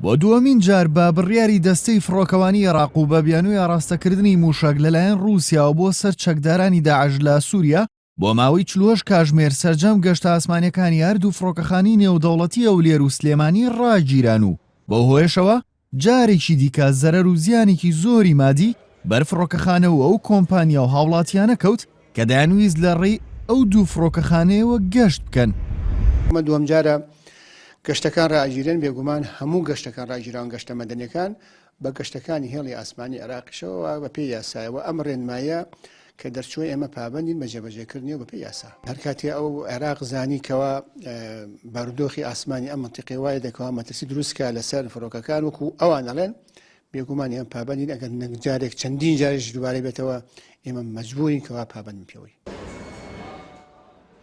بۆ دووەمین جار بە بڕیاری دەستەی فڕۆکەوانی عێراق و بە بیانووی ڕاستەکردنی موشک لەلایەن رووسیا بۆ سەر چەکدارانی داعش لە سووریا بۆ ماوەی 48 کاتژمێر سەرجەم گەشتە ئاسمانیەکانی هەردوو فڕۆکەخانی نێودەوڵەتی ئەولێر و سلێمانی ڕاگیران و بۆ هۆیشەوە جارێکی دیکە زەرەر و زیانێکی زۆری مادی بەر فڕۆکەخانە و ئەو کۆمپانیا و هاوڵاتیانە کەوت کە دەیانویست لە ڕێی ئەو دوو فڕۆکەخانەیەوە گەشت بکەن. دووەم جارە گەشتەکان ڕاگیرن بێگومان هەموو گەشتەکان ڕاگیران گەشتە مەدەنیەکان بە گەشتەکانی هێڵی ئاسمانی عێراقیشەوە بە پێی یاسایەوە ئەم ڕێنمایە کە دەرچووی ئێمە پابندین بە جێبەجێکردنیەوە بە پێی یاسا هەر کاتی ئەو عێراق زانیکەوە بارودۆخی ئاسمانی ئەم منتیقی وایە دەکەوە مەترسی دروستکە لەسەر فڕۆکەکان وەکو ئەوان ئەڵێن بێگومانی ئەم پابندین ئەگەر جارێک چەندین جارێک دووبارەی بێتەوە ئێمە مەجبورین کەوا پابند پێوەی.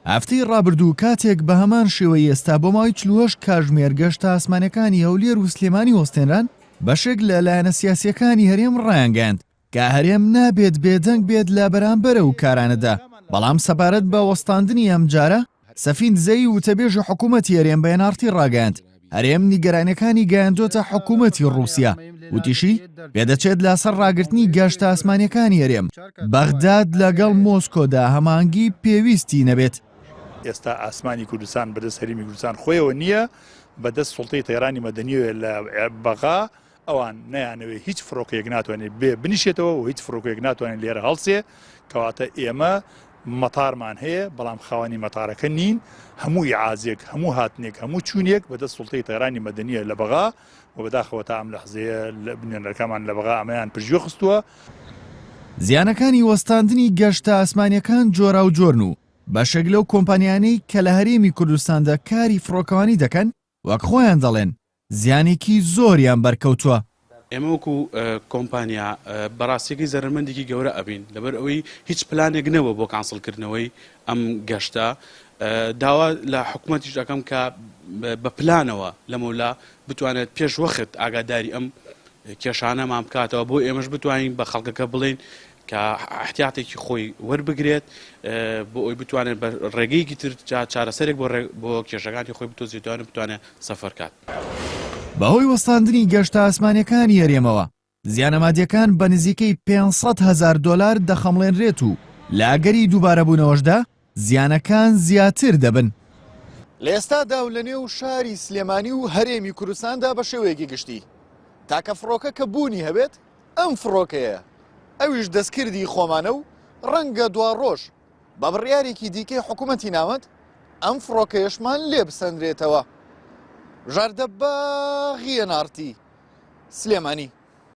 هەفتەی ڕابردوو کاتێک بە هەمان شێوەی ئێستا بۆ ماوەی 48 کاتژمێر گەشتە ئاسمانیەکانی هەولێر و سلێمانی وەستێنران بەشێک لە لایەنە سیاسیەکانی هەرێم ڕایانگەاند کە هەرێم نابێت بێدەنگ بێت لە بەرامبەرە و کارانەدا، بەڵام سەبارەت بە وەستاندنی ئەم جارە سەفین زەی وتەبێژی حکوومەتی هەرێم بەیانارتی ڕاگەاند هەرێم نیگەرانیەکانی گەیاندۆتە حکوومەتی رووسیا وتیشی پێدەچێت لەسەر ڕاگررتنی گەشتە ئاسمانیەکانی هەرێم بەغداد لەگەڵ مۆسکۆدا هەمانگی پێویستی نەبێت. ئێستا ئاسمانی کوردستان بەدەست هەرێمی کوردستان خۆیەوە نییە بەدەست سوڵتەی تەیرانی مەدەنیوە لە بەغا ئەوان نەیانەوێت هیچ فڕۆکەیەک ناتوانێت بێ بنیشێتەوە و هیچ فڕۆکەیەک ناتوانێت لێرە هەڵسێ کەواتە ئێمە مەتارمان هەیە بەڵام خاوەنی مەتارەکە نین هەموو عازێک هەموو هاتنێک هەموو چوونێک بەدەست سوڵتەی تەیرانی مەدەنیە لە بەغا و بەداخەوە تا ئەم لەحزەیە لە بنێنەرەکەمان لە بەغا ئەمەیان پژوە خستووە. زیانەکانی وەستاندنی گەشتە ئاسمانیەکان جۆرا و جۆرن و بەشێک لەو کۆمپانیانەی کە لە هەرێمی کوردستاندا کاری فڕۆکەوانی دەکەن وەک خۆیان دەڵێن زیانێکی زۆریان بەرکەوتووە. ئێمە وەکو کۆمپانیا بەڕاستیەکەی زەرمەندێکی گەورە ئەبین لەبەر ئەوەی هیچ پلانێک نەوە بۆ کانسڵکردنەوەی ئەم گەشتە داوا لە حکوومەتیش دەکەم کە بە پلانەوە لەمەولا بتوانێت پێش وەخت ئاگاداری ئەم کێشانەمان بکاتەوە بۆ ئێمەش بتوانین بە خەڵکەکە بڵێن کە احتیاطێکی خۆی وەربگرێت بۆ ئەوی بتوانێت بە ڕێگەیەکی تر چارەسەرێک بۆ کێشەکانی خۆی بتوانێت سەفەر کات. بەهۆی وەستاندنی گەشتە ئاسمانیەکانی هەرێمەوە زیانەمادیەکان بە نزیکەی $500,000 دەخەمڵێنرێت و لە ئەگەری دووبارەبوونەوەشدا زیانەکان زیاتر دەبن. لە ئێستادا و لە نێو شاری سلێمانی و هەرێمی کوردستاندا بە شێوەیەکی گشتی تاکە فڕۆکە کە بوونی هەبێت ئەم فڕۆکەیە ئەویش دەستکردی خۆمانە و ڕەنگە دوا ڕۆژ بە بڕیارێکی دیکەی حکوومەتی ناوەند ئەم فڕۆکەیەشمان لێ بسەندرێتەوە. ژاردەباغیە نارتی سلێمانی.